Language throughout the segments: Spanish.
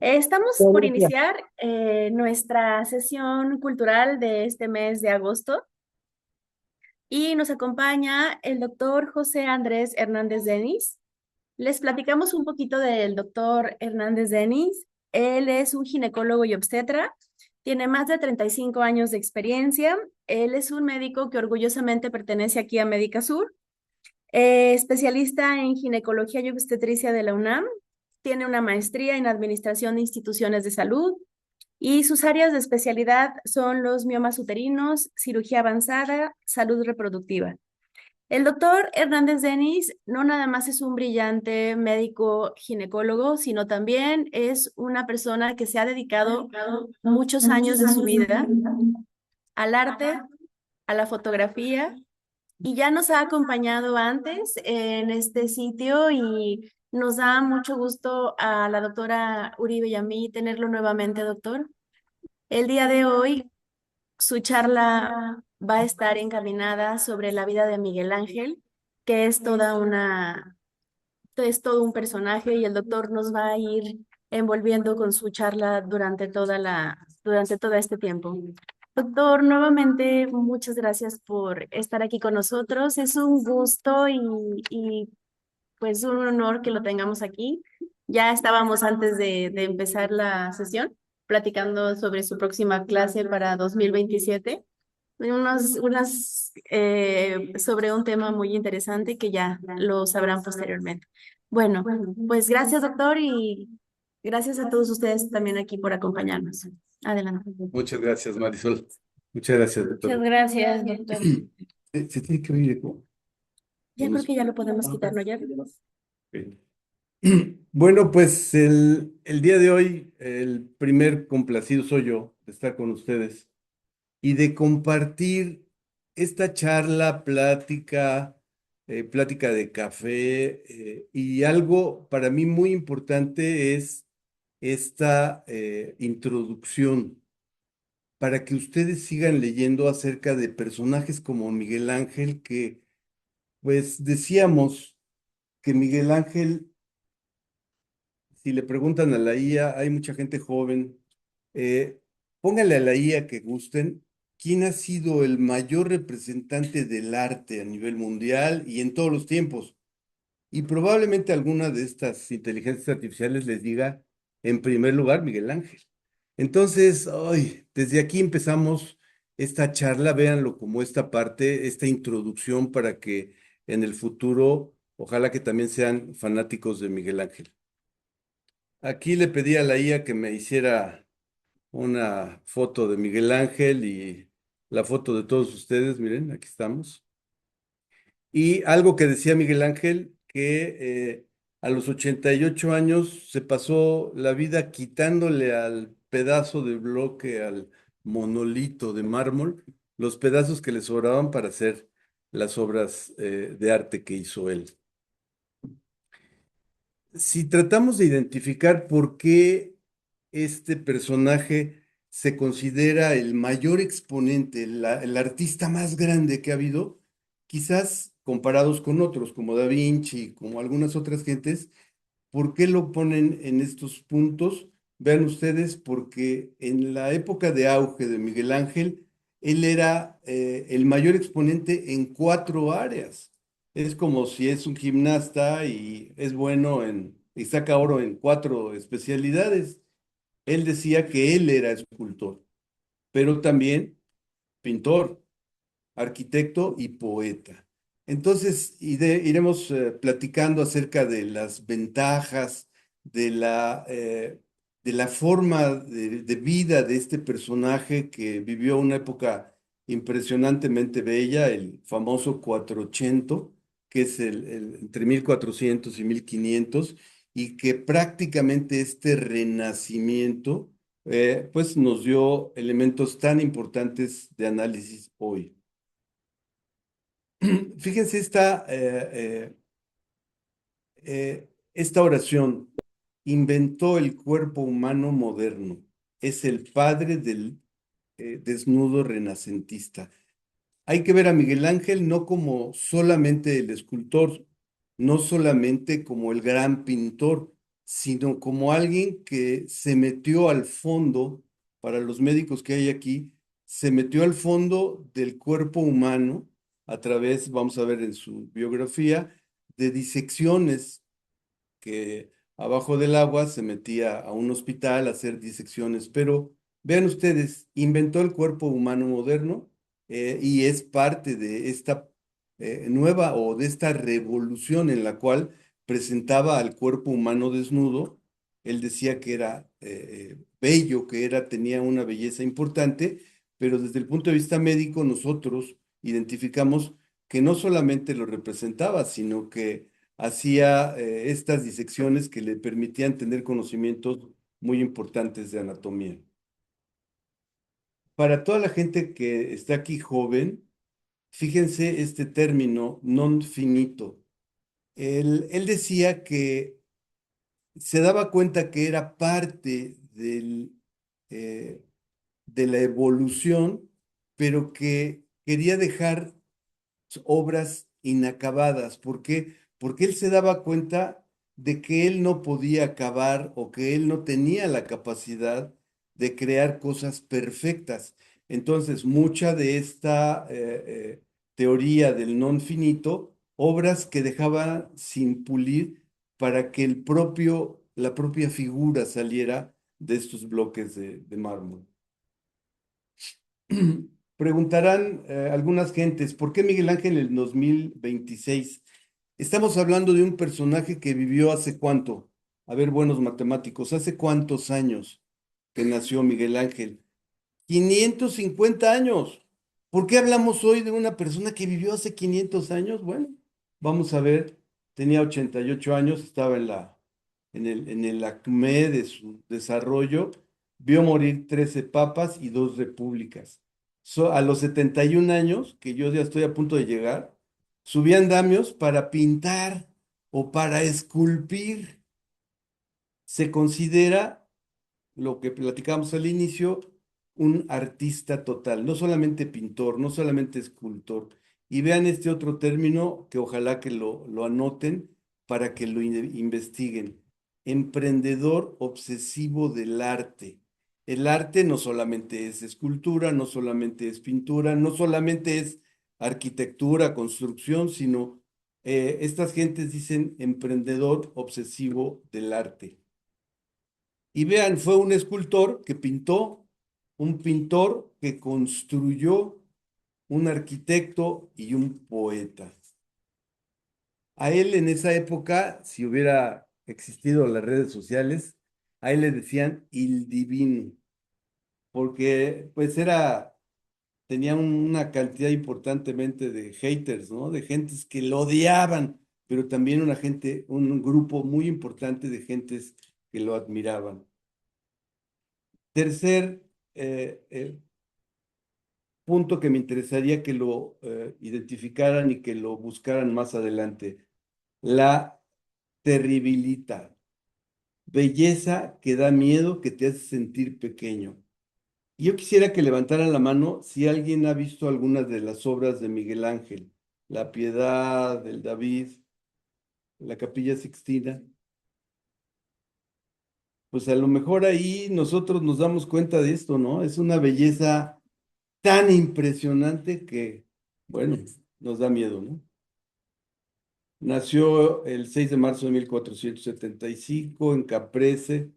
Estamos por iniciar nuestra sesión cultural de este mes de agosto y nos acompaña el doctor José Andrés Hernández Denis. Les platicamos un poquito del doctor Hernández Denis. Él es un ginecólogo y obstetra, tiene más de 35 años de experiencia. Él es un médico que orgullosamente pertenece aquí a Médica Sur, especialista en ginecología y obstetricia de la UNAM. Tiene una maestría en administración de instituciones de salud y sus áreas de especialidad son los miomas uterinos, cirugía avanzada, salud reproductiva. El doctor Hernández Denis no nada más es un brillante médico ginecólogo, sino también es una persona que se ha dedicado muchos años de su vida al arte, a la fotografía, y ya nos ha acompañado antes en este sitio y nos da mucho gusto a la doctora Uribe y a mí tenerlo nuevamente, doctor. El día de hoy, su charla va a estar encaminada sobre la vida de Miguel Ángel, que es todo un personaje y el doctor nos va a ir envolviendo con su charla durante todo este tiempo. Doctor, nuevamente muchas gracias por estar aquí con nosotros. Es un gusto y pues un honor que lo tengamos aquí. Ya estábamos antes de empezar la sesión platicando sobre su próxima clase para 2027, sobre un tema muy interesante que ya lo sabrán posteriormente. Bueno, pues gracias, doctor, y gracias a todos ustedes también aquí por acompañarnos. Adelante. Muchas gracias, Marisol. Muchas gracias, Muchas doctor. graas, doctor. Se tiene que oír eco. Ya creo que ya lo podemos quitar, ¿no? Ya. Ok. Bueno, pues el día de hoy, el primer complacido soy yo de estar con ustedes y de compartir esta charla, plática de café, y algo para mí muy importante es esta introducción para que ustedes sigan leyendo acerca de personajes como Miguel Ángel, que pues decíamos que Miguel Ángel, si le preguntan a la IA, hay mucha gente joven, eh, pónganle a la IA que gusten, ¿quién ha sido el mayor representante del arte a nivel mundial y en todos los tiempos? Y probablemente alguna de estas inteligencias artificiales les diga, en primer lugar, Miguel Ángel. Entonces, hoy, desde aquí empezamos esta charla, véanlo como esta parte, esta introducción para que en el futuro, ojalá que también sean fanáticos de Miguel Ángel. Aquí le pedí a la IA que me hiciera una foto de Miguel Ángel y la foto de todos ustedes, miren, aquí estamos. Y algo que decía Miguel Ángel, que a los 88 años se pasó la vida quitándole al pedazo de bloque, al monolito de mármol, los pedazos que le sobraban para hacer las obras de arte que hizo él. Si tratamos de identificar por qué este personaje se considera el mayor exponente, el artista más grande que ha habido, quizás comparados con otros como Da Vinci, como algunas otras gentes, ¿por qué lo ponen en estos puntos? Vean ustedes, porque en la época de auge de Miguel Ángel, él era el mayor exponente en cuatro áreas. Es como si es un gimnasta y es bueno y saca oro en cuatro especialidades. Él decía que él era escultor, pero también pintor, arquitecto y poeta. Entonces, iremos platicando acerca de las ventajas, de de la forma de vida de este personaje que vivió una época impresionantemente bella, el famoso Quattrocento, que es entre 1400 y 1500, y que prácticamente este renacimiento pues nos dio elementos tan importantes de análisis hoy. Fíjense esta oración. Inventó el cuerpo humano moderno. Es el padre del desnudo renacentista. Hay que ver a Miguel Ángel no como solamente el escultor, no solamente como el gran pintor, sino como alguien que se metió al fondo, para los médicos que hay aquí, se metió al fondo del cuerpo humano a través, vamos a ver en su biografía, de disecciones que abajo del agua se metía a un hospital a hacer disecciones, pero vean ustedes, inventó el cuerpo humano moderno y es parte de esta nueva o de esta revolución en la cual presentaba al cuerpo humano desnudo. Él decía que era bello, que era, tenía una belleza importante, pero desde el punto de vista médico nosotros identificamos que no solamente lo representaba, sino que hacía estas disecciones que le permitían tener conocimientos muy importantes de anatomía. Para toda la gente que está aquí joven, fíjense este término non finito. Él decía que se daba cuenta que era parte eh, de la evolución, pero que quería dejar obras inacabadas. ¿Por qué? Porque él se daba cuenta de que él no podía acabar o que él no tenía la capacidad de crear cosas perfectas. Entonces, mucha de esta teoría del non finito, obras que dejaba sin pulir para que la propia figura saliera de estos bloques de mármol. Preguntarán algunas gentes, ¿por qué Miguel Ángel en el 2026? Estamos hablando de un personaje que vivió hace cuánto. A ver, buenos matemáticos, ¿hace cuántos años que nació Miguel Ángel? 550 años. ¿Por qué hablamos hoy de una persona que vivió hace 500 años? Bueno, vamos a ver, tenía 88 años, estaba en el acme de su desarrollo, vio morir 13 papas y 2 repúblicas. A los 71 años, que yo ya estoy a punto de llegar, subí andamios para pintar o para esculpir. Se considera lo que platicamos al inicio, un artista total, no solamente pintor, no solamente escultor. Y vean este otro término que ojalá que lo anoten para que lo investiguen. Emprendedor obsesivo del arte. El arte no solamente es escultura, no solamente es pintura, no solamente es arquitectura, construcción, sino estas gentes dicen emprendedor obsesivo del arte. Y vean, fue un escultor que pintó, un pintor que construyó, un arquitecto y un poeta. A él en esa época, si hubiera existido las redes sociales, a él le decían el divino, porque pues tenía una cantidad importantemente de haters, ¿no? De gentes que lo odiaban, pero también un grupo muy importante de gentes que lo admiraban. Tercer punto que me interesaría que lo identificaran y que lo buscaran más adelante. La terribilita, belleza que da miedo, que te hace sentir pequeño. Y yo quisiera que levantaran la mano si alguien ha visto algunas de las obras de Miguel Ángel, La Piedad, del David, la Capilla Sixtina. Pues a lo mejor ahí nosotros nos damos cuenta de esto, ¿no? Es una belleza tan impresionante que, bueno, nos da miedo, ¿no? Nació el 6 de marzo de 1475 en Caprese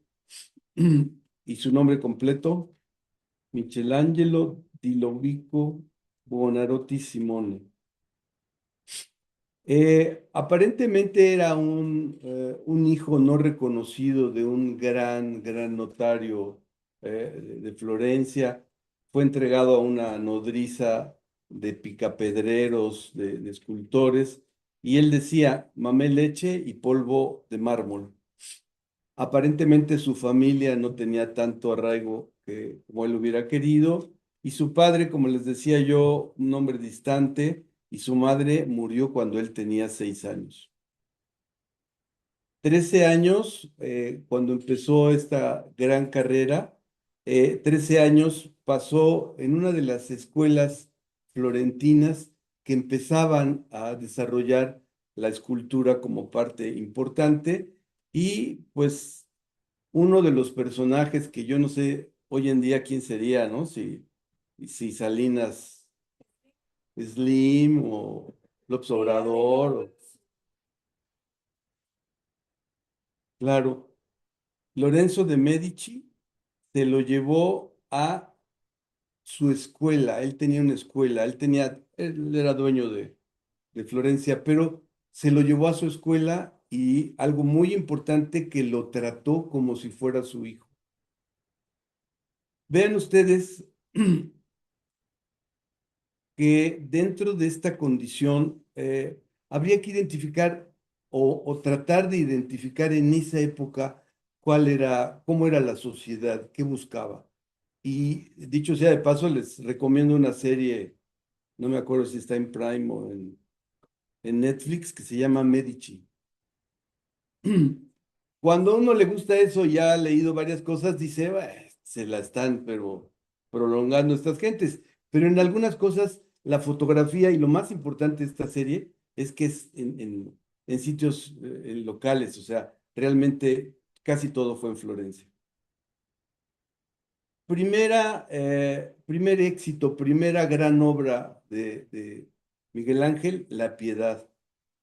y su nombre completo, Michelangelo di Lovico Buonarroti Simone. Aparentemente era un hijo no reconocido de un gran notario de Florencia. Fue entregado a una nodriza de picapedreros, de escultores, y él decía, mamé leche y polvo de mármol. Aparentemente su familia no tenía tanto arraigo como él hubiera querido, y su padre, como les decía yo, un hombre distante, y su madre murió cuando él tenía 6 años. 13 años, cuando empezó esta gran carrera, 13 años pasó en una de las escuelas florentinas que empezaban a desarrollar la escultura como parte importante Y pues uno de los personajes que yo no sé hoy en día quién sería, ¿no? Si Salinas Slim o López Obrador, claro, Lorenzo de Medici se lo llevó a su escuela, él tenía una escuela, él era dueño de Florencia, pero se lo llevó a su escuela y algo muy importante que lo trató como si fuera su hijo. Vean ustedes que dentro de esta condición habría que identificar o tratar de identificar en esa época cómo era la sociedad, qué buscaba. Y dicho sea de paso, les recomiendo una serie, no me acuerdo si está en Prime o en Netflix, que se llama Medici. Cuando a uno le gusta eso, ya ha leído varias cosas, dice, "Bah, se la están, pero prolongando estas gentes". Pero en algunas cosas, la fotografía y lo más importante de esta serie es que es en sitios locales, o sea, realmente casi todo fue en Florencia. Primer éxito, primera gran obra de Miguel Ángel, La Piedad.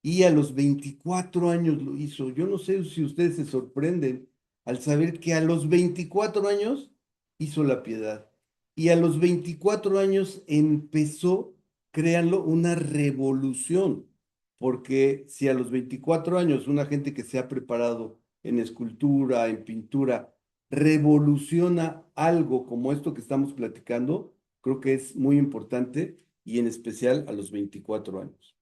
Y a los 24 años lo hizo. Yo no sé si ustedes se sorprenden al saber que a los 24 años hizo La Piedad. Y a los 24 años empezó, créanlo, una revolución. Porque si a los 24 años una gente que se ha preparado en escultura, en pintura, revoluciona algo como esto que estamos platicando, creo que es muy importante y en especial a los 24 años.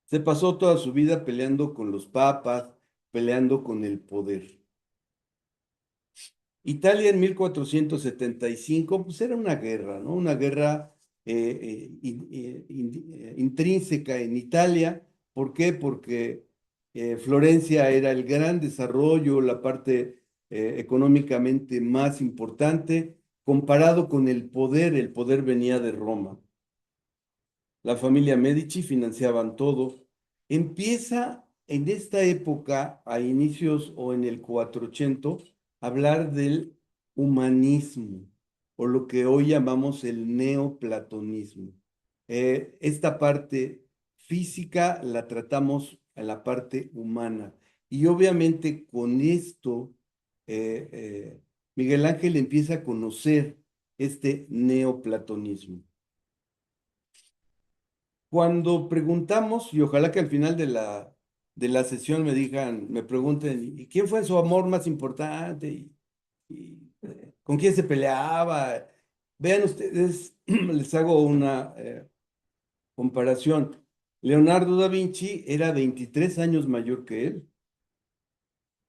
Se pasó toda su vida peleando con los papas, peleando con el poder. Italia en 1475, pues era una guerra, ¿no? Una guerra intrínseca en Italia. ¿Por qué? Porque Florencia era el gran desarrollo, la parte económicamente más importante, comparado con el poder venía de Roma. La familia Medici financiaban todo. Empieza en esta época, a inicios o en el 480, a hablar del humanismo, o lo que hoy llamamos el neoplatonismo. Esta parte física la tratamos a la parte humana. Y obviamente con esto, eh, eh, Miguel Ángel empieza a conocer este neoplatonismo. Cuando preguntamos, y ojalá que al final de la sesión me pregunten, ¿y quién fue su amor más importante? ¿Y con quién se peleaba? Vean ustedes, les hago una comparación. Leonardo da Vinci era 23 años mayor que él,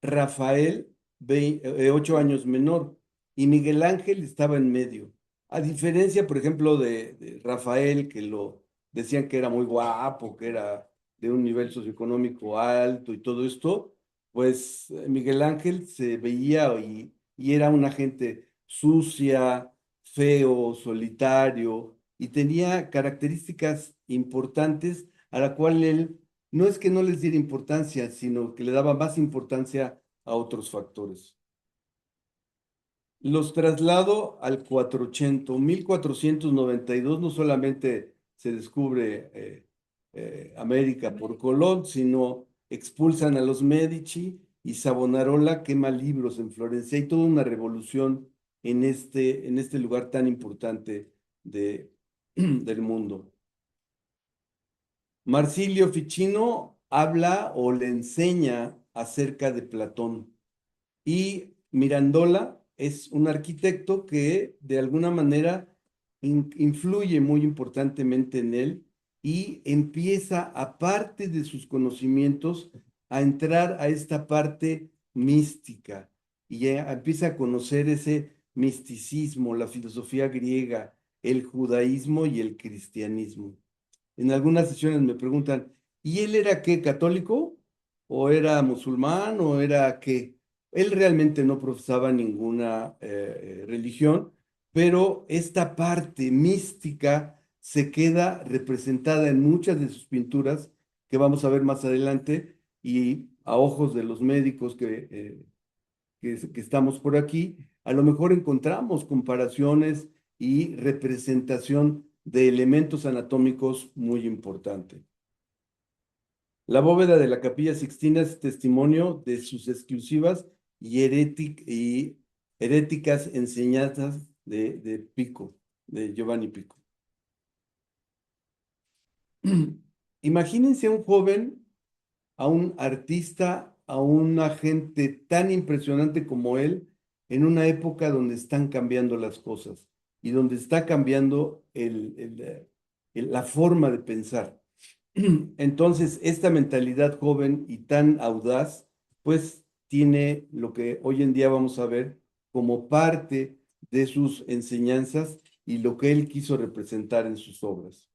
Rafael 8 años menor, y Miguel Ángel estaba en medio. A diferencia, por ejemplo, de Rafael, que lo decían que era muy guapo, que era de un nivel socioeconómico alto y todo esto, pues Miguel Ángel se veía y era una gente sucia, feo, solitario, y tenía características importantes a la cual él no es que no les diera importancia, sino que le daba más importancia a otros factores. Los traslado al 480. 1492 no solamente se descubre América por Colón, sino expulsan a los Medici y Savonarola quema libros en Florencia. Hay toda una revolución en este lugar tan importante del mundo. Marsilio Ficino habla o le enseña acerca de Platón y Mirandola es un arquitecto que de alguna manera influye muy importantemente en él y empieza, aparte de sus conocimientos, a entrar a esta parte mística y ya empieza a conocer ese misticismo, la filosofía griega, el judaísmo y el cristianismo. En algunas sesiones me preguntan, ¿y él era qué, católico? ¿O era musulmán? ¿O era qué? Él realmente no profesaba ninguna religión, pero esta parte mística se queda representada en muchas de sus pinturas que vamos a ver más adelante y a ojos de los médicos que estamos por aquí, a lo mejor encontramos comparaciones y representación de elementos anatómicos muy importantes. La bóveda de la Capilla Sixtina es testimonio de sus exclusivas y heréticas enseñanzas de Pico, de Giovanni Pico. Imagínense a un joven, a un artista, a una gente tan impresionante como él, en una época donde están cambiando las cosas y donde está cambiando la forma de pensar. Entonces, esta mentalidad joven y tan audaz, pues tiene lo que hoy en día vamos a ver como parte de sus enseñanzas y lo que él quiso representar en sus obras.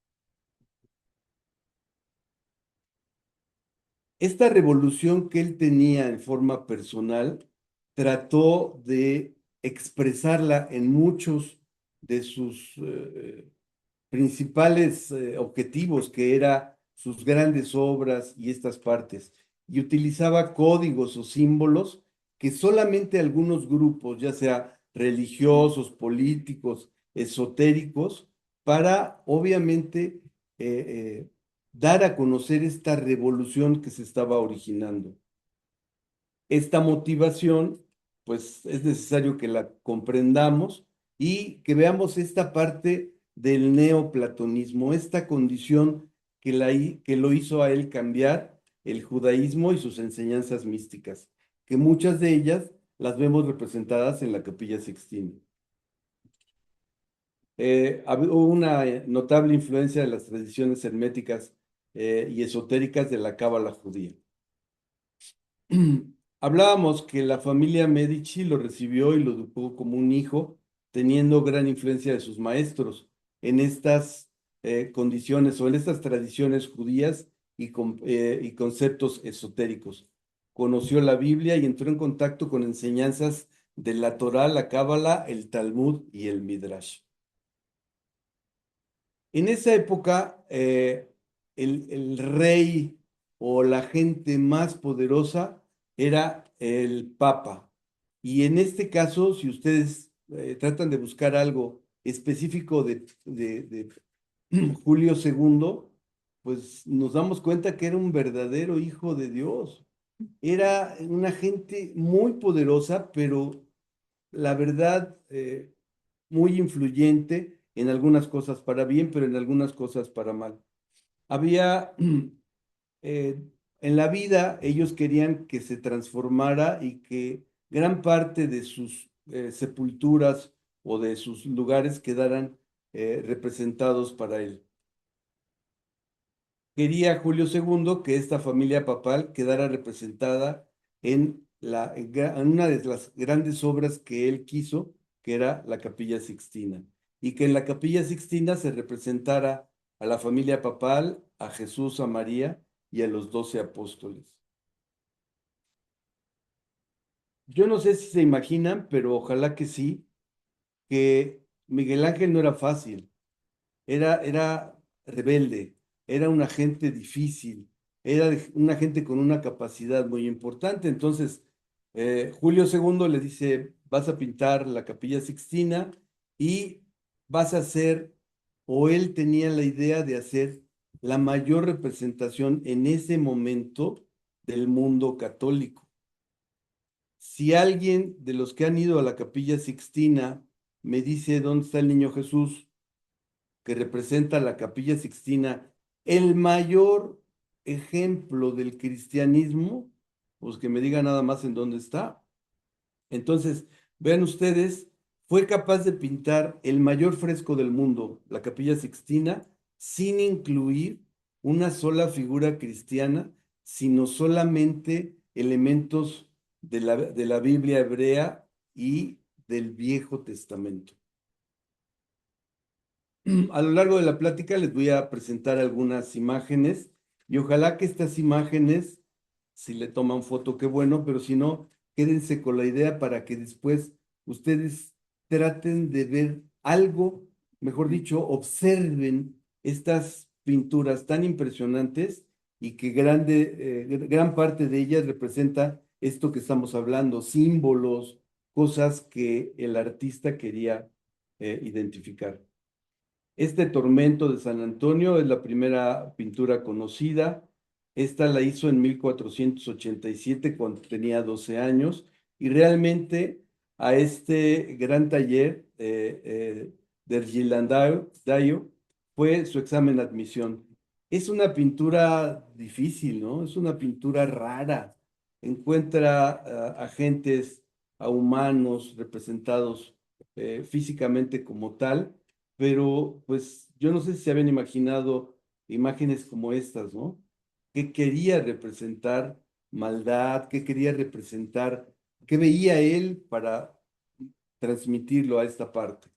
Esta revolución que él tenía en forma personal, trató de expresarla en muchos de sus principales objetivos, que era sus grandes obras y estas partes, y utilizaba códigos o símbolos que solamente algunos grupos, ya sea religiosos, políticos, esotéricos, para obviamente dar a conocer esta revolución que se estaba originando. Esta motivación, pues es necesario que la comprendamos y que veamos esta parte del neoplatonismo, esta condición que lo hizo a él cambiar el judaísmo y sus enseñanzas místicas, que muchas de ellas las vemos representadas en la Capilla Sixtina. Hubo una notable influencia de las tradiciones herméticas y esotéricas de la cábala judía. Hablábamos que la familia Medici lo recibió y lo educó como un hijo, teniendo gran influencia de sus maestros en estas condiciones o en estas tradiciones judías y conceptos esotéricos. Conoció la Biblia y entró en contacto con enseñanzas de la Torá, la Cábala, el Talmud y el Midrash. En esa época, el rey o la gente más poderosa era el Papa. Y en este caso, si ustedes tratan de buscar algo específico de Julio II, pues nos damos cuenta que era un verdadero hijo de Dios. Era una gente muy poderosa, pero la verdad, muy influyente en algunas cosas para bien, pero en algunas cosas para mal. Había, eh, en la vida, ellos querían que se transformara y que gran parte de sus sepulturas o de sus lugares quedaran representados para él. Quería Julio II que esta familia papal quedara representada en una de las grandes obras que él quiso, que era la Capilla Sixtina, y que en la Capilla Sixtina se representara a la familia papal, a Jesús, a María y a los 12 apóstoles. Yo no sé si se imaginan, pero ojalá que sí, que Miguel Ángel no era fácil. Era rebelde, era una gente difícil, una gente con una capacidad muy importante. Entonces, Julio II le dice, vas a pintar la Capilla Sixtina y vas a hacer, o él tenía la idea de hacer la mayor representación en ese momento del mundo católico. Si alguien de los que han ido a la Capilla Sixtina me dice dónde está el niño Jesús, que representa la Capilla Sixtina, el mayor ejemplo del cristianismo, pues que me diga nada más en dónde está. Entonces, vean ustedes, fue capaz de pintar el mayor fresco del mundo, la Capilla Sixtina, sin incluir una sola figura cristiana, sino solamente elementos de la Biblia hebrea y del Viejo Testamento. A lo largo de la plática les voy a presentar algunas imágenes y ojalá que estas imágenes, si le toman foto, qué bueno, pero si no, quédense con la idea para que después ustedes traten de ver algo, mejor dicho, observen estas pinturas tan impresionantes y que gran parte de ellas representa esto que estamos hablando, símbolos, cosas que el artista quería identificar. Este Tormento de San Antonio es la primera pintura conocida. Esta la hizo en 1487 cuando tenía 12 años y realmente a este gran taller de Ghirlandaio fue su examen de admisión. Es una pintura difícil, ¿no? Es una pintura rara. Encuentra a gentes, a humanos representados físicamente como tal, pero pues yo no sé si se habían imaginado imágenes como estas, ¿no? ¿Qué quería representar maldad? ¿Qué quería representar? ¿Qué veía él para transmitirlo a esta parte?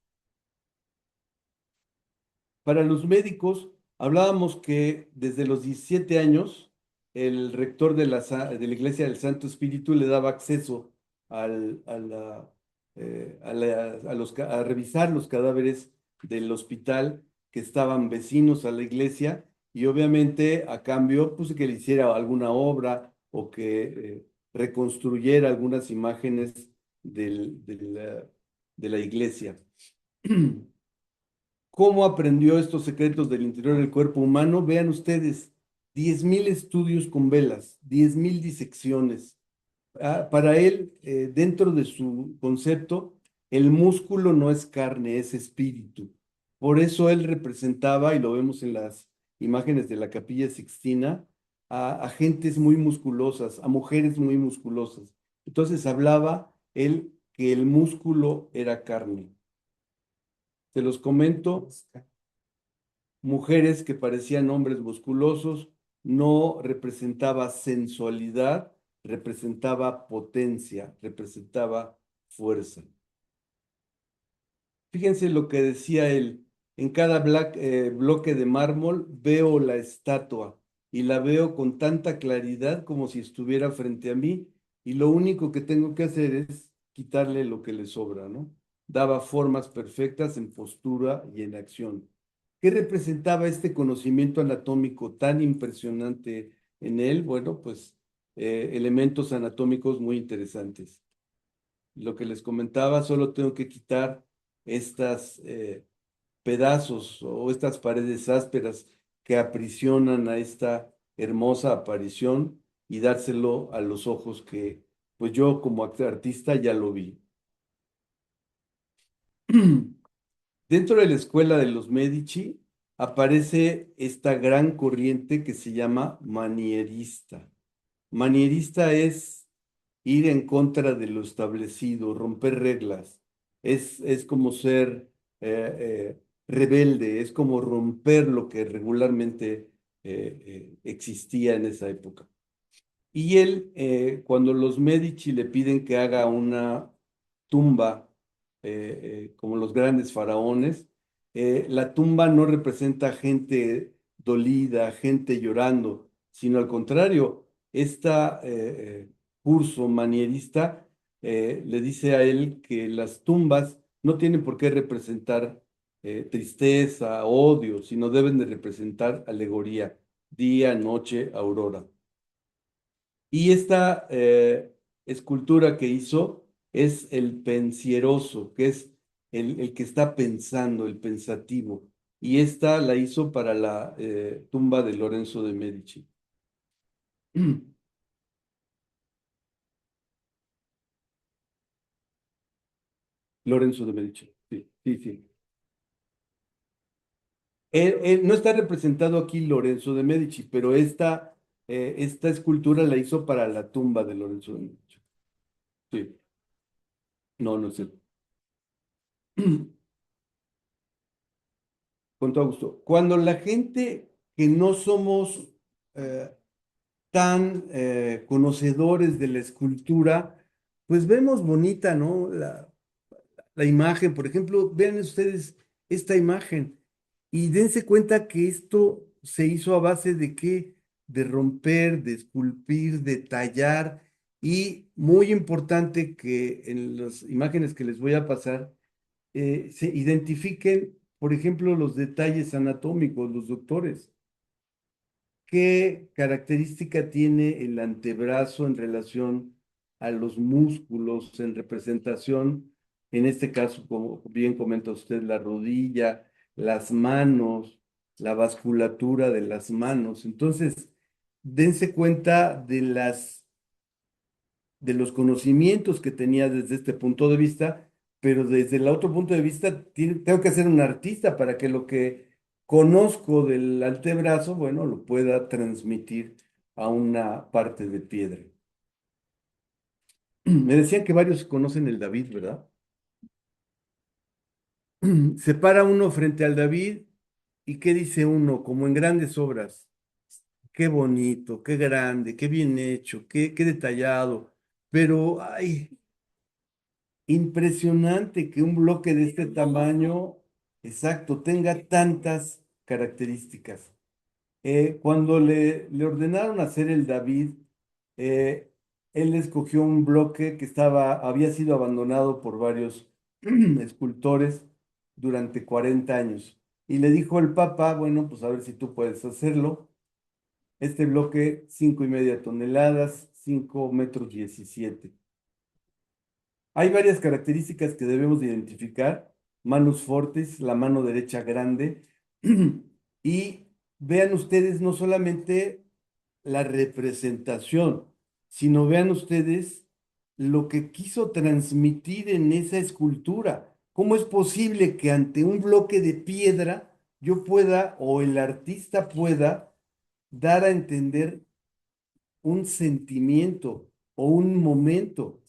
Para los médicos, hablábamos que desde los 17 años, el rector de la Iglesia del Santo Espíritu le daba acceso a revisar los cadáveres del hospital que estaban vecinos a la iglesia y obviamente a cambio, pues que le hiciera alguna obra o que reconstruyera algunas imágenes de la iglesia. ¿Cómo aprendió estos secretos del interior del cuerpo humano? Vean ustedes, 10.000 estudios con velas, 10.000 disecciones. Para él, dentro de su concepto, el músculo no es carne, es espíritu. Por eso él representaba, y lo vemos en las imágenes de la Capilla Sixtina, a gentes muy musculosas, a mujeres muy musculosas. Entonces hablaba él que el músculo era carne. Se los comento, mujeres que parecían hombres musculosos, no representaba sensualidad, representaba potencia, representaba fuerza. Fíjense lo que decía él, en cada bloque de mármol veo la estatua y la veo con tanta claridad como si estuviera frente a mí y lo único que tengo que hacer es quitarle lo que le sobra, ¿no? Daba formas perfectas en postura y en acción. ¿Qué representaba este conocimiento anatómico tan impresionante en él? Bueno, pues elementos anatómicos muy interesantes. Lo que les comentaba, solo tengo que quitar estas pedazos o estas paredes ásperas que aprisionan a esta hermosa aparición y dárselo a los ojos que, pues yo como artista ya lo vi. Dentro de la escuela de los Medici aparece esta gran corriente que se llama manierista. Manierista es ir en contra de lo establecido, romper reglas. Es como ser rebelde, es como romper lo que regularmente existía en esa época. Y él, cuando los Medici le piden que haga una tumba, como los grandes faraones, la tumba no representa gente dolida, gente llorando, sino al contrario, esta curso manierista le dice a él que las tumbas no tienen por qué representar tristeza, odio, sino deben de representar alegoría, día, noche, aurora. Y esta escultura que hizo es el pensieroso, que es el que está pensando, el pensativo. Y esta la hizo para la tumba de Lorenzo de Medici. Lorenzo de Medici, sí, sí, sí. No está representado aquí Lorenzo de Medici, pero esta escultura la hizo para la tumba de Lorenzo de Medici. Sí, no, no sé. Con todo gusto. Cuando la gente que no somos eh, tan conocedores de la escultura, pues vemos bonita, ¿no? La imagen, por ejemplo, vean ustedes esta imagen y dense cuenta que esto se hizo a base de qué, de romper, de esculpir, de tallar y muy importante que en las imágenes que les voy a pasar se identifiquen, por ejemplo, los detalles anatómicos, los doctores. ¿qué característica tiene el antebrazo en relación a los músculos en representación? En este caso, como bien comenta usted, la rodilla, las manos, la vasculatura de las manos. Entonces, dense cuenta de los conocimientos que tenía desde este punto de vista, pero desde el otro punto de vista tengo que ser un artista para que lo que conozco del antebrazo, bueno, lo pueda transmitir a una parte de piedra. Me decían que varios conocen el David, ¿verdad? Se para uno frente al David y ¿qué dice uno? Como en grandes obras. Qué bonito, qué grande, qué bien hecho, qué detallado. Pero, ay, impresionante que un bloque de este tamaño, exacto, tenga tantas características. Cuando le ordenaron hacer el David, eh, él escogió un bloque que había sido abandonado por varios escultores durante 40 años. Y le dijo el Papa, bueno, pues a ver si tú puedes hacerlo. Este bloque, 5,5 toneladas, 5,17 metros. Hay varias características que debemos de identificar. Manus fortis, la mano derecha grande. Y vean ustedes no solamente la representación, sino vean ustedes lo que quiso transmitir en esa escultura. ¿Cómo es posible que ante un bloque de piedra yo pueda o el artista pueda dar a entender un sentimiento o un momento?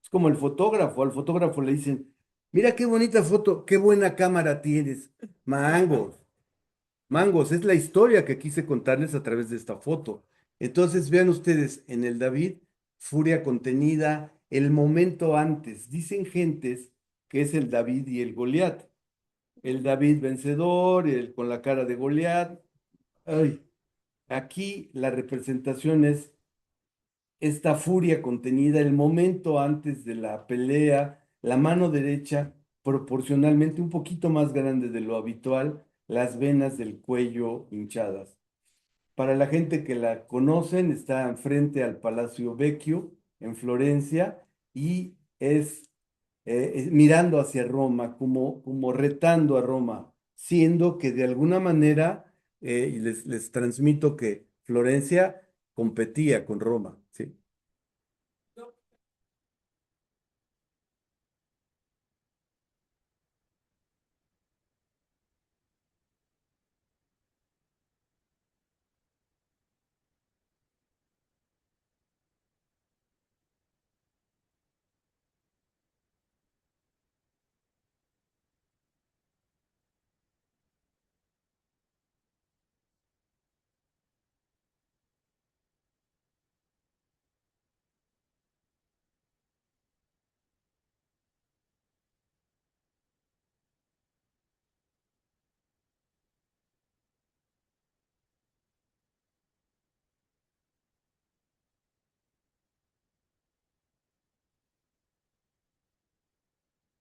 Es como el fotógrafo, al fotógrafo le dicen, mira qué bonita foto, qué buena cámara tienes. Mangos, mangos, es la historia que quise contarles a través de esta foto. Entonces vean ustedes en el David, furia contenida, el momento antes. Dicen gentes que es el David y el Goliat. El David vencedor, el con la cara de Goliat. Ay, aquí la representación es esta furia contenida, el momento antes de la pelea, la mano derecha proporcionalmente un poquito más grande de lo habitual, las venas del cuello hinchadas. Para la gente que la conocen, está frente al Palacio Vecchio en Florencia y es mirando hacia Roma, como retando a Roma, siendo que de alguna manera, y les transmito que Florencia competía con Roma, ¿sí?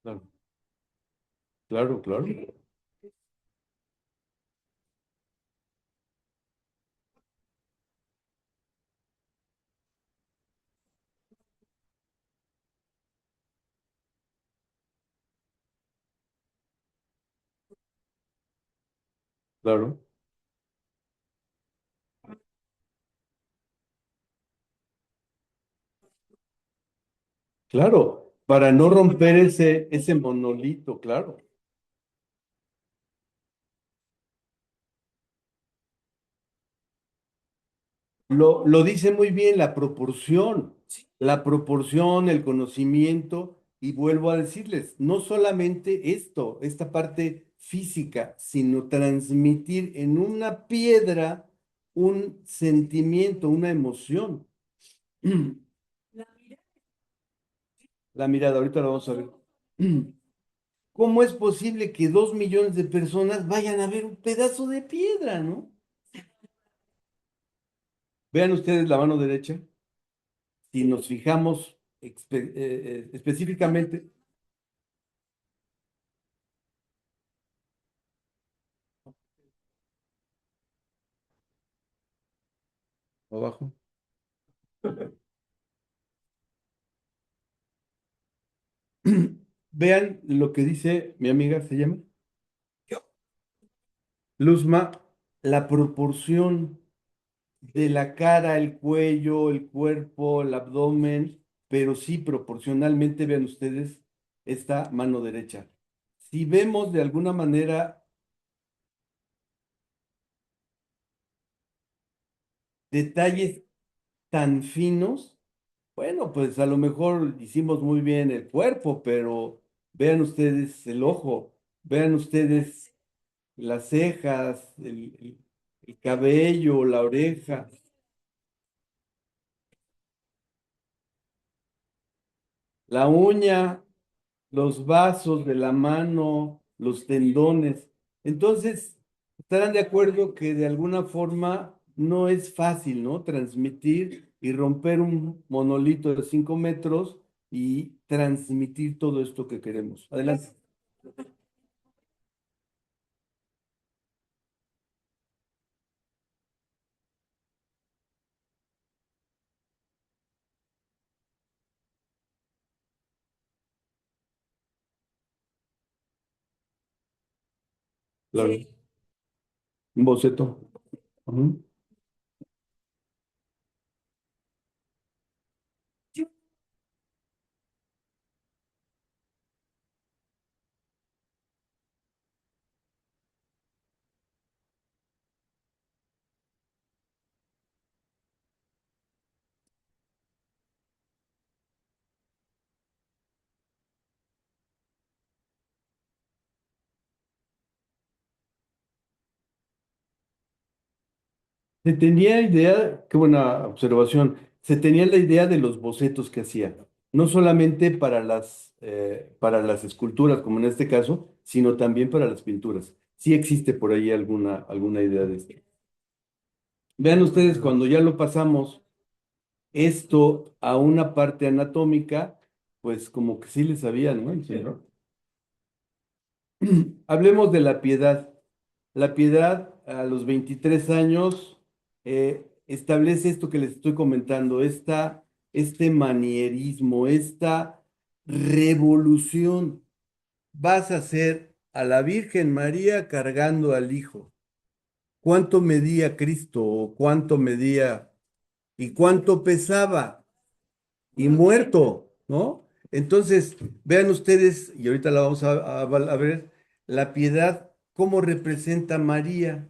Claro, claro, claro, claro, claro, para no romper ese monolito, claro. Lo dice muy bien la proporción, el conocimiento, y vuelvo a decirles, no solamente esto, esta parte física, sino transmitir en una piedra un sentimiento, una emoción. La mirada, ahorita lo vamos a ver. ¿Cómo es posible que 2 millones de personas vayan a ver un pedazo de piedra, ¿no? Vean ustedes la mano derecha. Si nos fijamos específicamente, Abajo. Vean lo que dice mi amiga, ¿se llama? Luzma, la proporción de la cara, el cuello, el cuerpo, el abdomen, pero sí proporcionalmente, vean ustedes, esta mano derecha. Si vemos de alguna manera detalles tan finos, bueno, pues a lo mejor hicimos muy bien el cuerpo, pero vean ustedes el ojo, vean ustedes las cejas, el cabello, la oreja, la uña, los vasos de la mano, los tendones. Entonces, estarán de acuerdo que de alguna forma no es fácil, ¿no? Transmitir y romper un monolito de 5 metros y transmitir todo esto que queremos. Adelante. Claro. Un boceto. Ujú. Se tenía idea, qué buena observación, se tenía la idea de los bocetos que hacía, no solamente para las esculturas, como en este caso, sino también para las pinturas. Sí existe por ahí alguna idea de esto. Vean ustedes, cuando ya lo pasamos esto a una parte anatómica, pues como que sí le sabían, ¿no? Sí, ¿no? Hablemos de la piedad. La piedad a los 23 años establece esto que les estoy comentando, este manierismo, esta revolución. Vas a hacer a la Virgen María cargando al Hijo. ¿Cuánto medía Cristo o cuánto medía y cuánto pesaba? Y muerto, ¿no? Entonces, vean ustedes, y ahorita la vamos a ver, la piedad, cómo representa a María,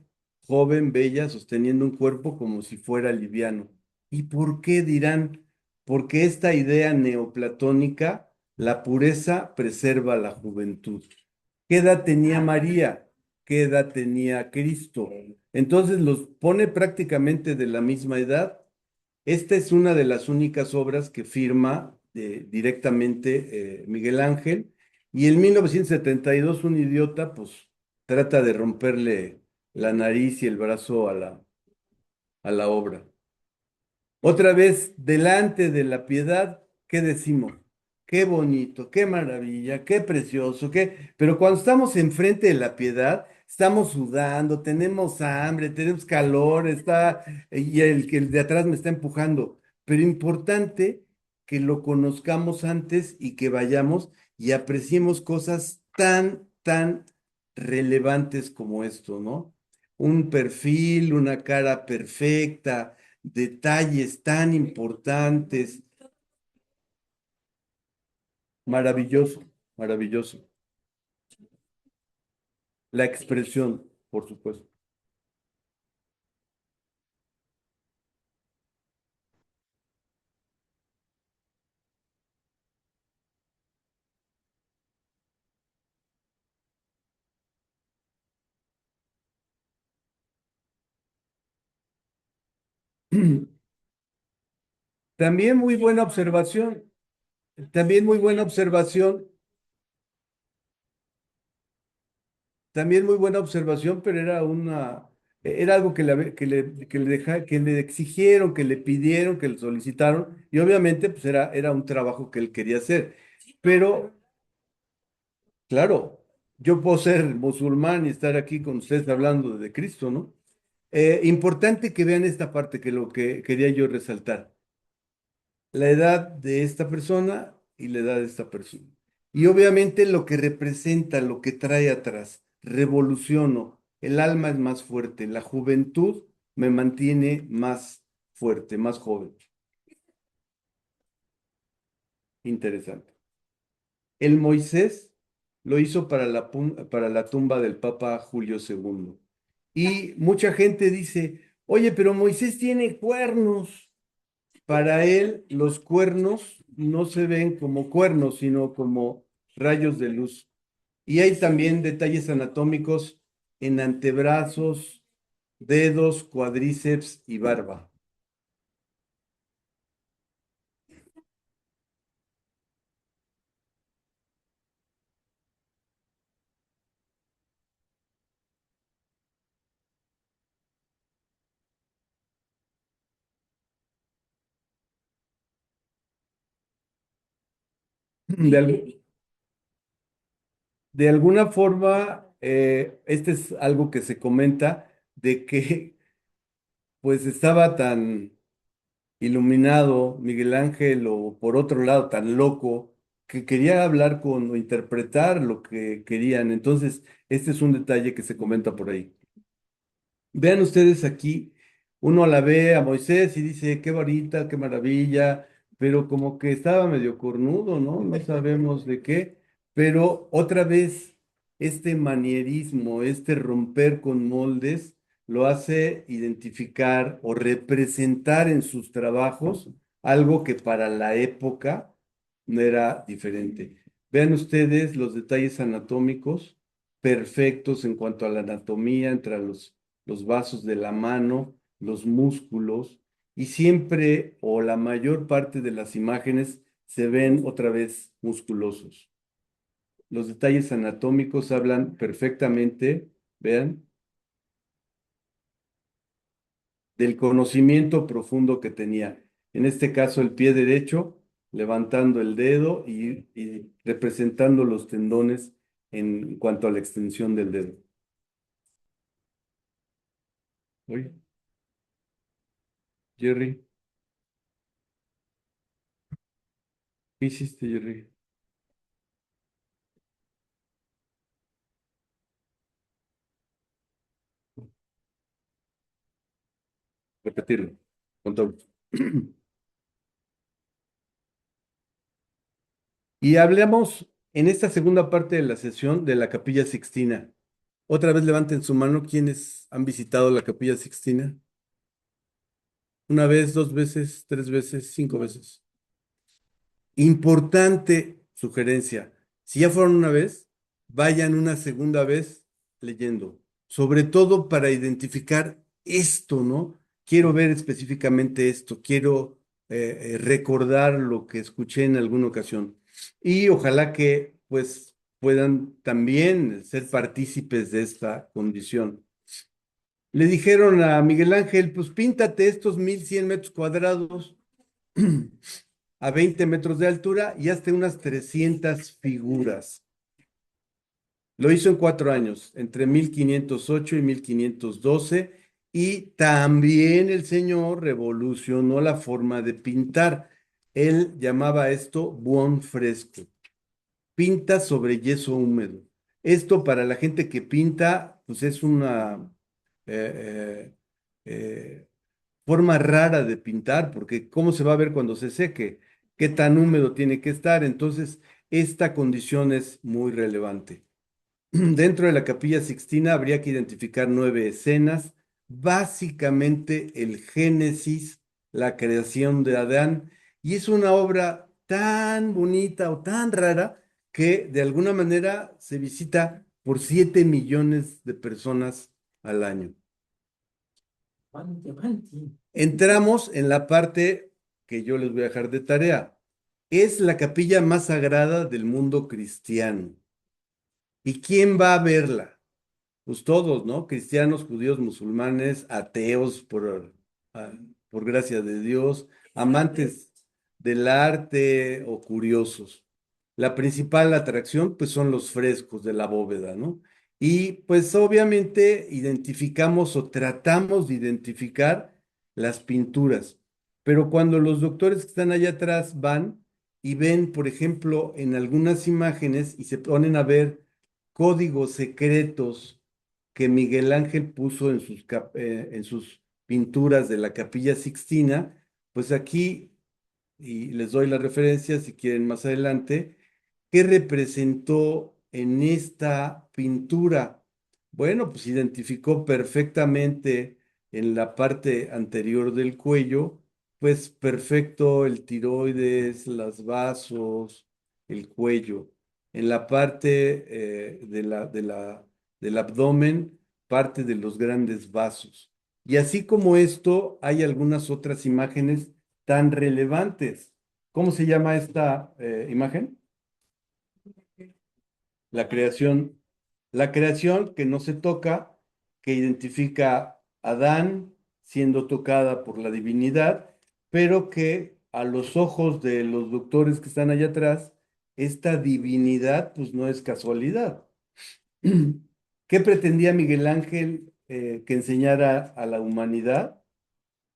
joven, bella, sosteniendo un cuerpo como si fuera liviano. ¿Y por qué dirán? Porque esta idea neoplatónica, la pureza preserva la juventud. ¿Qué edad tenía María? ¿Qué edad tenía Cristo? Entonces los pone prácticamente de la misma edad. Esta es una de las únicas obras que firma directamente Miguel Ángel, y en 1972 un idiota pues trata de romperle la nariz y el brazo a la obra. Otra vez, delante de la piedad, ¿qué decimos? Qué bonito, qué maravilla, qué precioso, qué... Pero cuando estamos enfrente de la piedad, estamos sudando, tenemos hambre, tenemos calor, y el de atrás me está empujando. Pero importante que lo conozcamos antes y que vayamos y apreciemos cosas tan, tan relevantes como esto, ¿no? Un perfil, una cara perfecta, detalles tan importantes. Maravilloso, maravilloso. La expresión, por supuesto. También muy buena observación, también muy buena observación, también muy buena observación, pero era algo que le exigieron, que le pidieron, que le solicitaron, y obviamente pues era un trabajo que él quería hacer. Pero, claro, yo puedo ser musulmán y estar aquí con ustedes hablando de Cristo, ¿no? Importante que vean esta parte que lo que quería yo resaltar. La edad de esta persona y la edad de esta persona. Y obviamente lo que representa, lo que trae atrás. Revoluciono, el alma es más fuerte, la juventud me mantiene más fuerte, más joven. Interesante. El Moisés lo hizo para para la tumba del Papa Julio II. Y mucha gente dice, oye, pero Moisés tiene cuernos. Para él, los cuernos no se ven como cuernos, sino como rayos de luz. Y hay también detalles anatómicos en antebrazos, dedos, cuádriceps y barba. De, de alguna forma, este es algo que se comenta de que pues estaba tan iluminado Miguel Ángel o por otro lado tan loco que quería hablar con o interpretar lo que querían. Entonces, este es un detalle que se comenta por ahí. Vean ustedes aquí, uno la ve a Moisés y dice, qué varita, qué maravilla, pero como que estaba medio cornudo, ¿no? No sabemos de qué, pero otra vez este manierismo, este romper con moldes, lo hace identificar o representar en sus trabajos algo que para la época no era diferente. Vean ustedes los detalles anatómicos perfectos en cuanto a la anatomía entre los vasos de la mano, los músculos, y siempre o la mayor parte de las imágenes se ven otra vez musculosos. Los detalles anatómicos hablan perfectamente, vean, del conocimiento profundo que tenía. En este caso, el pie derecho, levantando el dedo y representando los tendones en cuanto a la extensión del dedo. Oye, Jerry, ¿qué hiciste, Jerry? Repetirlo, con todo. Y hablemos en esta segunda parte de la sesión de la Capilla Sixtina. Otra vez levanten su mano quienes han visitado la Capilla Sixtina. Una vez, dos veces, tres veces, cinco veces. Importante sugerencia. Si ya fueron una vez, vayan una segunda vez leyendo. Sobre todo para identificar esto, ¿no? Quiero ver específicamente esto, quiero recordar lo que escuché en alguna ocasión. Y ojalá que pues puedan también ser partícipes de esta condición. Le dijeron a Miguel Ángel, pues píntate estos 1100 metros cuadrados a 20 metros de altura y hazte unas 300 figuras. Lo hizo en 4 años, entre 1508 y 1512, y también el señor revolucionó la forma de pintar. Él llamaba esto buon fresco, pinta sobre yeso húmedo. Esto para la gente que pinta, pues es una eh, eh, forma rara de pintar, porque ¿cómo se va a ver cuando se seque? ¿Qué tan húmedo tiene que estar? Entonces, esta condición es muy relevante. Dentro de la Capilla Sixtina habría que identificar 9 escenas, básicamente el Génesis, la creación de Adán, y es una obra tan bonita o tan rara que de alguna manera se visita por 7 millones de personas al año. Entramos en la parte que yo les voy a dejar de tarea. Es la capilla más sagrada del mundo cristiano. ¿Y quién va a verla? Pues todos, ¿no? Cristianos, judíos, musulmanes, ateos, ah, por gracia de Dios, amantes del arte o curiosos. La principal atracción, pues, son los frescos de la bóveda, ¿no? Y pues obviamente identificamos o tratamos de identificar las pinturas. Pero cuando los doctores que están allá atrás van y ven, por ejemplo, en algunas imágenes y se ponen a ver códigos secretos que Miguel Ángel puso en sus pinturas de la Capilla Sixtina, pues aquí, y les doy la referencia si quieren más adelante, ¿qué representó en esta pintura? Bueno, pues identificó perfectamente en la parte anterior del cuello, pues perfecto el tiroides, los vasos, el cuello. En la parte del abdomen, parte de los grandes vasos. Y así como esto, hay algunas otras imágenes tan relevantes. ¿Cómo se llama esta imagen? La creación, la creación que no se toca, que identifica a Adán siendo tocada por la divinidad, pero que a los ojos de los doctores que están allá atrás, esta divinidad pues no es casualidad. ¿Qué pretendía Miguel Ángel que enseñara a la humanidad?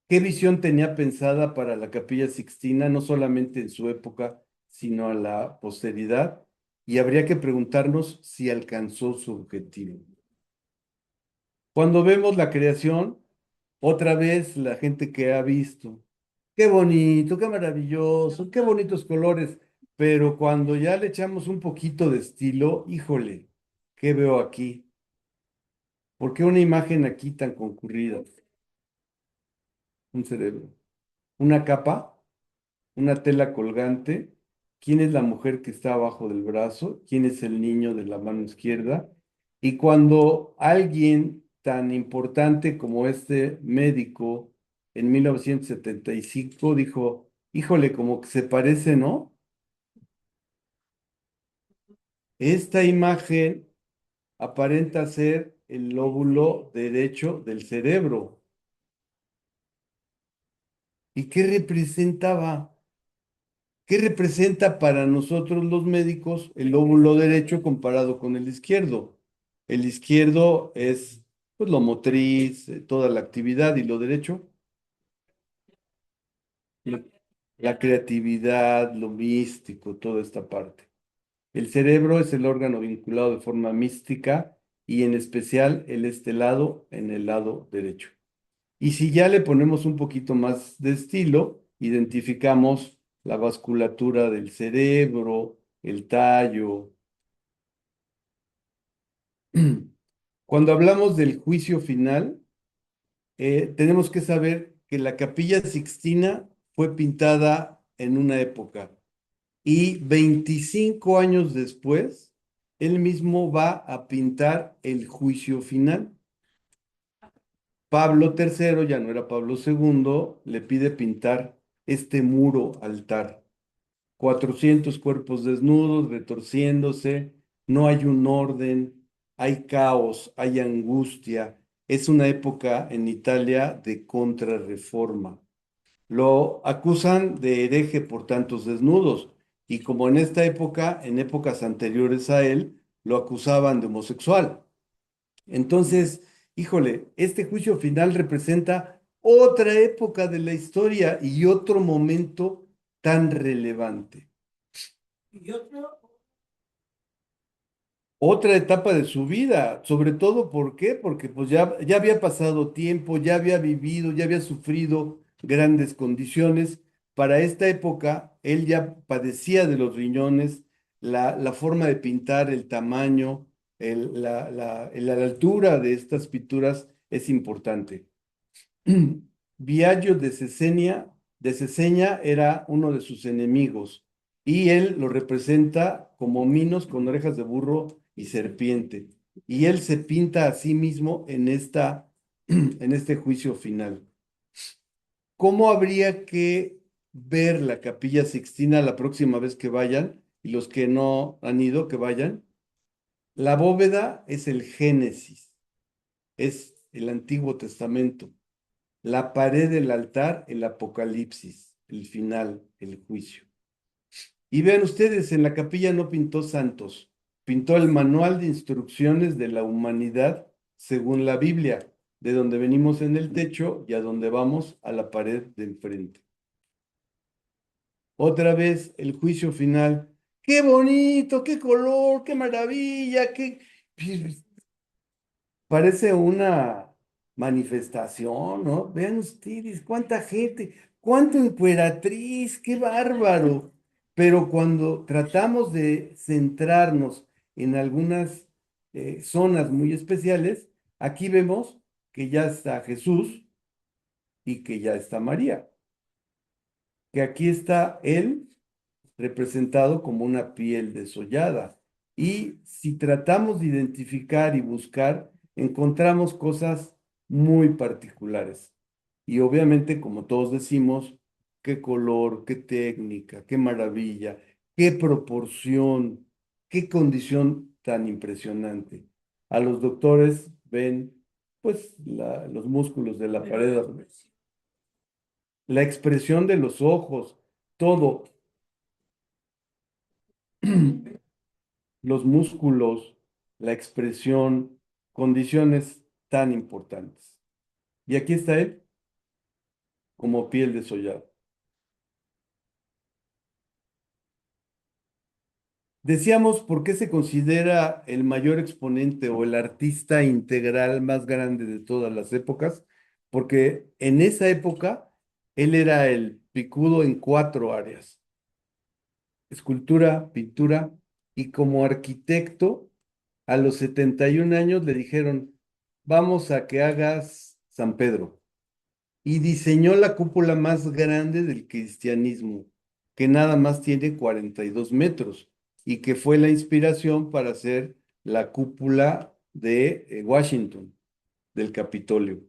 ¿Qué visión tenía pensada para la Capilla Sixtina, no solamente en su época, sino a la posteridad? Y habría que preguntarnos si alcanzó su objetivo. Cuando vemos la creación, otra vez la gente que ha visto, qué bonito, qué maravilloso, qué bonitos colores, pero cuando ya le echamos un poquito de estilo, híjole, ¿qué veo aquí? ¿Por qué una imagen aquí tan concurrida? Un cerebro, una capa, una tela colgante. ¿Quién es la mujer que está abajo del brazo? ¿Quién es el niño de la mano izquierda? Y cuando alguien tan importante como este médico en 1975 dijo, híjole, como que se parece, ¿no? Esta imagen aparenta ser el lóbulo derecho del cerebro. ¿Y qué representaba? ¿Qué representa para nosotros los médicos el lóbulo derecho comparado con el izquierdo? El izquierdo es pues, lo motriz, toda la actividad, y lo derecho, lo- la creatividad, lo místico, toda esta parte. El cerebro es el órgano vinculado de forma mística y en especial el estelado en el lado derecho. Y si ya le ponemos un poquito más de estilo, identificamos la vasculatura del cerebro, el tallo. Cuando hablamos del juicio final, tenemos que saber que la Capilla Sixtina fue pintada en una época y 25 años después, él mismo va a pintar el juicio final. Pablo tercero, ya no era Pablo segundo, le pide pintar este muro altar. 400 cuerpos desnudos, retorciéndose, no hay un orden, hay caos, hay angustia. Es una época en Italia de contrarreforma. Lo acusan de hereje por tantos desnudos y como en esta época, en épocas anteriores a él, lo acusaban de homosexual. Entonces, híjole, este juicio final representa otra época de la historia y otro momento tan relevante. Otra etapa de su vida, sobre todo, ¿por qué? Porque pues ya había pasado tiempo, ya había vivido, ya había sufrido grandes condiciones. Para esta época, él ya padecía de los riñones, la forma de pintar, el tamaño, la altura de estas pinturas es importante. Biagio de Cesenia era uno de sus enemigos y él lo representa como Minos con orejas de burro y serpiente. Y él se pinta a sí mismo en en este juicio final. ¿Cómo habría que ver la Capilla Sixtina la próxima vez que vayan? Y los que no han ido, que vayan. La bóveda es el Génesis, es el Antiguo Testamento. La pared del altar, el Apocalipsis, el final, el juicio. Y vean ustedes, en la capilla no pintó santos, pintó el manual de instrucciones de la humanidad según la Biblia, de donde venimos en el techo y a donde vamos a la pared de enfrente. Otra vez el juicio final. ¡Qué bonito! ¡Qué color! ¡Qué maravilla! ¡Qué... Parece una manifestación, ¿no? Vean ustedes, cuánta gente, cuánta emperatriz, qué bárbaro. Pero cuando tratamos de centrarnos en algunas zonas muy especiales, aquí vemos que ya está Jesús y que ya está María, que aquí está él representado como una piel desollada. Y si tratamos de identificar y buscar, encontramos cosas muy particulares. Y obviamente, como todos decimos, qué color, qué técnica, qué maravilla, qué proporción, qué condición tan impresionante. A los doctores ven, pues, los músculos de la pared, la expresión de los ojos, todo. Los músculos, la expresión, condiciones tan importantes. Y aquí está él, como piel desollada. Decíamos por qué se considera el mayor exponente o el artista integral más grande de todas las épocas, porque en esa época él era el picudo en cuatro áreas: escultura, pintura, y como arquitecto, a los 71 años le dijeron, vamos a que hagas San Pedro. Y diseñó la cúpula más grande del cristianismo, que nada más tiene 42 metros, y que fue la inspiración para hacer la cúpula de Washington, del Capitolio.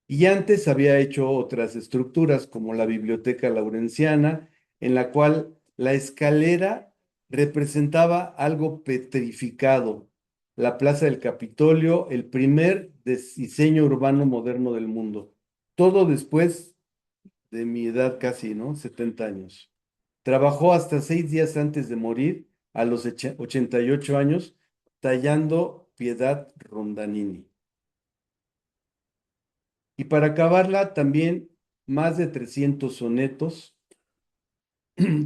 Y antes había hecho otras estructuras, como la Biblioteca Laurenciana, en la cual la escalera representaba algo petrificado. La Plaza del Capitolio, el primer diseño urbano moderno del mundo. Todo después de mi edad casi, ¿no? 70 años. Trabajó hasta 6 días antes de morir, a los 88 años, tallando Piedad Rondanini. Y para acabarla, también más de 300 sonetos,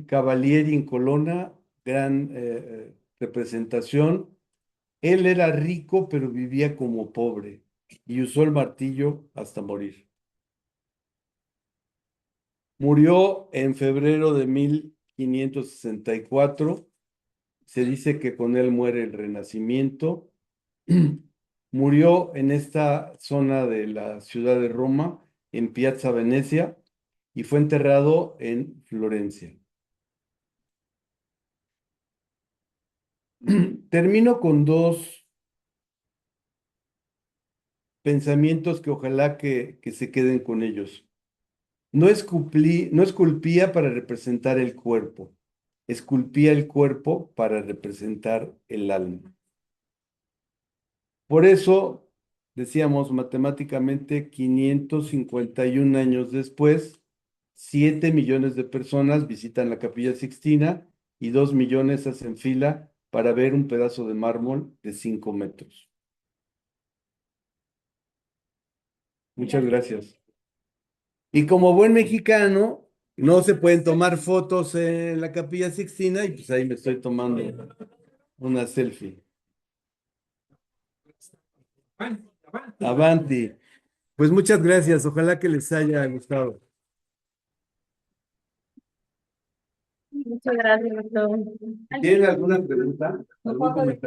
Cavalieri in Colonna, gran representación. Él era rico, pero vivía como pobre y usó el martillo hasta morir. Murió en febrero de 1564. Se dice que con él muere el Renacimiento. Murió en esta zona de la ciudad de Roma, en Piazza Venecia, y fue enterrado en Florencia. Termino con dos pensamientos que ojalá que se queden con ellos. No esculpía para representar el cuerpo, esculpía el cuerpo para representar el alma. Por eso, decíamos matemáticamente, 551 años después, 7 millones de personas visitan la Capilla Sixtina y 2 millones hacen fila para ver un pedazo de mármol de 5 metros. Muchas gracias. Y como buen mexicano, no se pueden tomar fotos en la Capilla Sixtina y pues ahí me estoy tomando una selfie. Avanti. Pues muchas gracias. Ojalá que les haya gustado. Muchas gracias, doctor. ¿Tienen alguna pregunta? ¿Algún comentario?